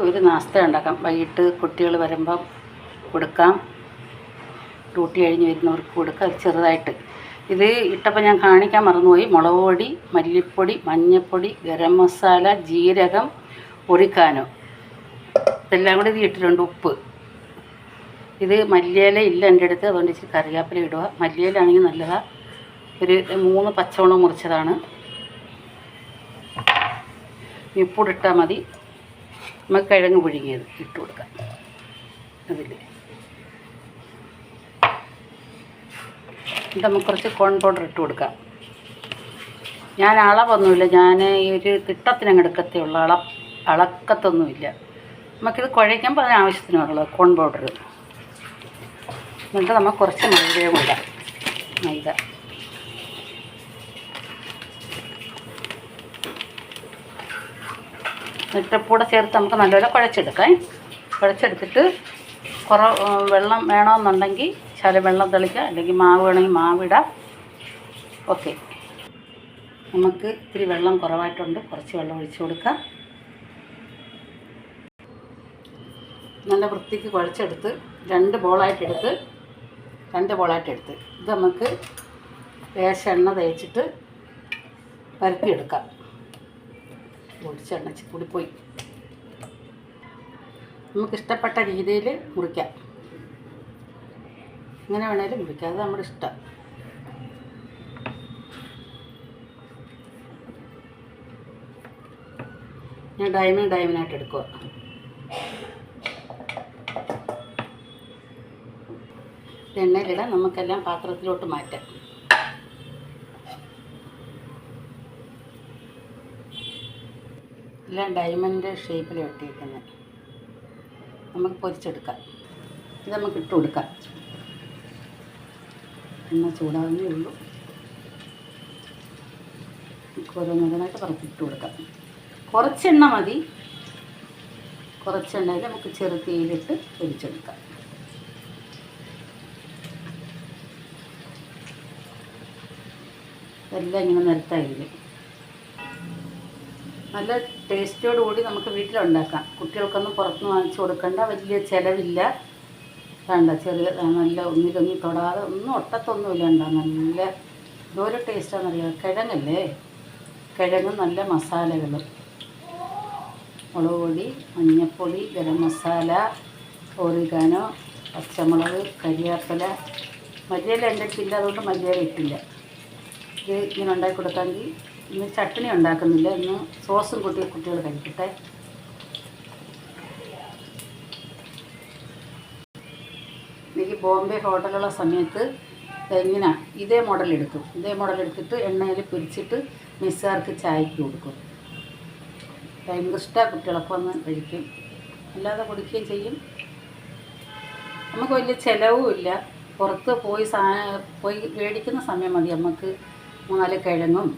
ഒരു നാസ്ത ഉണ്ടാക്കാം. വൈകിട്ട് കുട്ടികൾ വരുമ്പം കൊടുക്കാം, ഡ്യൂട്ടി കഴിഞ്ഞ് വരുന്നവർക്ക് കൊടുക്കാം. ചെറുതായിട്ട് ഇത് ഇട്ടപ്പോൾ ഞാൻ കാണിക്കാൻ മറന്നുപോയി. മുളക് പൊടി, മല്ലിപ്പൊടി, മഞ്ഞൾപ്പൊടി, ഗരം മസാല, ജീരകം, ഒറിഗാനോ ഇതെല്ലാം കൂടി ഇത് ഇട്ടിട്ടുണ്ട്. ഉപ്പ്. ഇത് മല്ലിയില ഇല്ല എൻ്റെ അടുത്ത്, അതുകൊണ്ട് ഇച്ചിരി കറിവേപ്പില ഇടുക. മല്ലിയിലാണെങ്കിൽ നല്ലതാണ്. ഒരു 3 പച്ചമുളക് മുറിച്ചതാണ്. ഉപ്പിട്ടാൽ മതി. നമുക്ക് കിഴങ്ങ് പുഴുങ്ങിയത് ഇട്ട് കൊടുക്കാം. അതിൽ നമുക്ക് കുറച്ച് കോൺ പൗഡർ ഇട്ട് കൊടുക്കാം. ഞാൻ അളവൊന്നുമില്ല, ഞാൻ ഈ ഒരു തിട്ടത്തിനങ്ങ് എടുക്കത്തേ ഉള്ളൂ, അളക്കത്തൊന്നുമില്ല. നമുക്കിത് കുഴയ്ക്കുമ്പോൾ അതിന് ആവശ്യത്തിനുള്ളത് കോൺ പൗഡർ. എന്നിട്ട് നമുക്ക് കുറച്ച് മൈദയും ഇടാം. മൈദ ഇട്ടപ്പൂടെ ചേർത്ത് നമുക്ക് നല്ലപോലെ കുഴച്ചെടുക്കാം. കുഴച്ചെടുത്തിട്ട് വെള്ളം വേണമെന്നുണ്ടെങ്കിൽ ശകലം വെള്ളം തെളിക്കുക, അല്ലെങ്കിൽ മാവ് വേണമെങ്കിൽ മാവിടാം. ഓക്കെ, നമുക്ക് ഇത്തിരി വെള്ളം കുറവായിട്ടുണ്ട്, കുറച്ച് വെള്ളം ഒഴിച്ച് കൊടുക്കാം. നല്ല വൃത്തിക്ക് കുഴച്ചെടുത്ത് 2 ബോളായിട്ടെടുത്ത് ഇത് നമുക്ക് ലേശം എണ്ണ തേച്ചിട്ട് പരത്തിയെടുക്കാം. ഒഴിച്ചെണ്ണ കൂടിപ്പോയി. നമുക്കിഷ്ടപ്പെട്ട രീതിയിൽ മുറിക്കാം. ഇങ്ങനെ വേണേലും മുറിക്കാം, അത് നമ്മുടെ ഇഷ്ടം. ഞാൻ ഡൈമിനായിട്ട് എടുക്കുക. എണ്ണയിലിടാം. നമുക്കെല്ലാം പാത്രത്തിലോട്ട് മാറ്റാം. എല്ലാം ഡയമണ്ട് ഷേപ്പിൽ വെട്ടിയിരിക്കുന്നത്. നമുക്ക് പൊരിച്ചെടുക്കാം. ഇത് നമുക്ക് ഇട്ട് കൊടുക്കാം. എണ്ണ ചൂടാവുന്നേ ഉള്ളൂ. നമുക്ക് ഓരോന്നോരോന്നായിട്ട് പറത്തിട്ട് കൊടുക്കാം. കുറച്ചെണ്ണ മതി. കുറച്ചെണ്ണയിൽ നമുക്ക് ചെറു തീയിലിട്ട് പൊരിച്ചെടുക്കാം. എല്ലാം ഇങ്ങനെ നിരത്തായില്ല. നല്ല ടേസ്റ്റോടുകൂടി നമുക്ക് വീട്ടിലുണ്ടാക്കാം. കുട്ടികൾക്കൊന്നും പുറത്തുനിന്ന് വാങ്ങിച്ചു കൊടുക്കേണ്ട, വലിയ ചിലവില്ല. വേണ്ട, ചെറിയ നല്ല ഒന്നിലൊന്നും തൊടാതെ, ഒന്നും ഒട്ടത്തൊന്നുമില്ല. ഉണ്ടാ നല്ല എന്തോരം ടേസ്റ്റാണെന്നറിയാം. കിഴങ്ങല്ലേ, കിഴങ്ങ് നല്ല മസാലകൾ, മുളക് പൊടി, മഞ്ഞൾപ്പൊടി, ഗരം മസാല, ഒറിഗാനോ, പച്ചമുളക്, കരിവേപ്പില. മല്ലിയില എൻ്റെ അടുത്തില്ല, അതുകൊണ്ട് മല്ലിയില ഇട്ടില്ല. ഇത് ഇങ്ങനെ ഉണ്ടാക്കി കൊടുക്കാമെങ്കിൽ. ഇന്ന് ചട്നി ഉണ്ടാക്കുന്നില്ല, ഇന്ന് സോസും കൂട്ടി കുട്ടികൾ കഴിക്കട്ടെ. എനിക്ക് ബോംബെ ഹോട്ടലുള്ള സമയത്ത് ഇങ്ങനെ ഇതേ മോഡൽ എടുത്തിട്ട് എണ്ണയിൽ പൊരിച്ചിട്ട് മിസ്സാർക്ക് ചായക്ക് കൊടുക്കും. ഭയങ്കര ഇഷ്ടമാണ്. കുട്ടികളൊക്കെ വന്ന് കഴിക്കും, അല്ലാതെ കുടിക്കുകയും ചെയ്യും. നമുക്ക് വലിയ ചിലവും ഇല്ല. പുറത്ത് പോയി മേടിക്കുന്ന സമയം മതി. നമുക്ക് 4 കിഴങ്ങും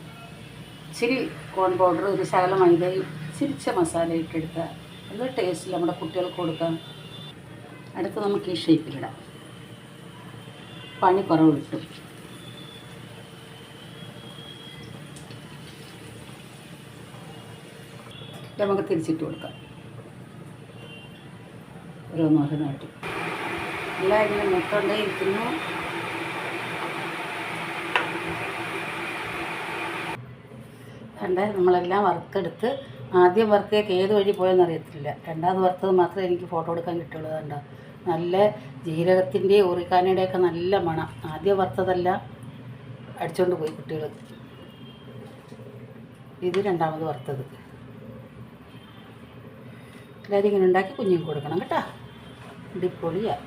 ഇച്ചിരി കോൺ പൗഡർ, ഒരു ശകല മൈദയും ചിരിച്ച മസാല ഇട്ടെടുക്കുക. നല്ല ടേസ്റ്റിൽ നമ്മുടെ കുട്ടികൾക്ക് കൊടുക്കാം. അടുത്ത് നമുക്ക് ഈ ഷേപ്പിലിടാം. പണി കുറവ് കിട്ടും. നമുക്ക് തിരിച്ചിട്ട് കൊടുക്കാം. ഓരോന്നോരോന്നായിട്ട് എല്ലാം ഇങ്ങനെ മുട്ടണ്ടേ ഇരിക്കുന്നു. നമ്മളെല്ലാം വറുത്തെടുത്ത്, ആദ്യം വറുത്തേക്ക് ഏത് വഴി പോയെന്ന് അറിയത്തില്ല. രണ്ടാമത് വറുത്തത് മാത്രമേ എനിക്ക് ഫോട്ടോ എടുക്കാൻ കിട്ടുള്ളൂ. കണ്ടോ, നല്ല ജീരകത്തിൻ്റെയും ഒറിഗാനോയുടെയൊക്കെ നല്ല മണം. ആദ്യം വറുത്തതെല്ലാം അടിച്ചുകൊണ്ട് പോയി കുട്ടികൾ. ഇത് രണ്ടാമത് വറുത്തത്. എല്ലാവരും ഇങ്ങനെ ഉണ്ടാക്കി കുഞ്ഞിന് കൊടുക്കണം കേട്ടോ. അടിപൊളിയാണ്.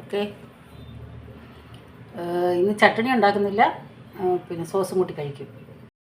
ഓക്കെ, ഇന്ന് ചട്നി ഉണ്ടാക്കുന്നില്ല, പിന്നെ സോസും കൂട്ടി കഴിക്കും.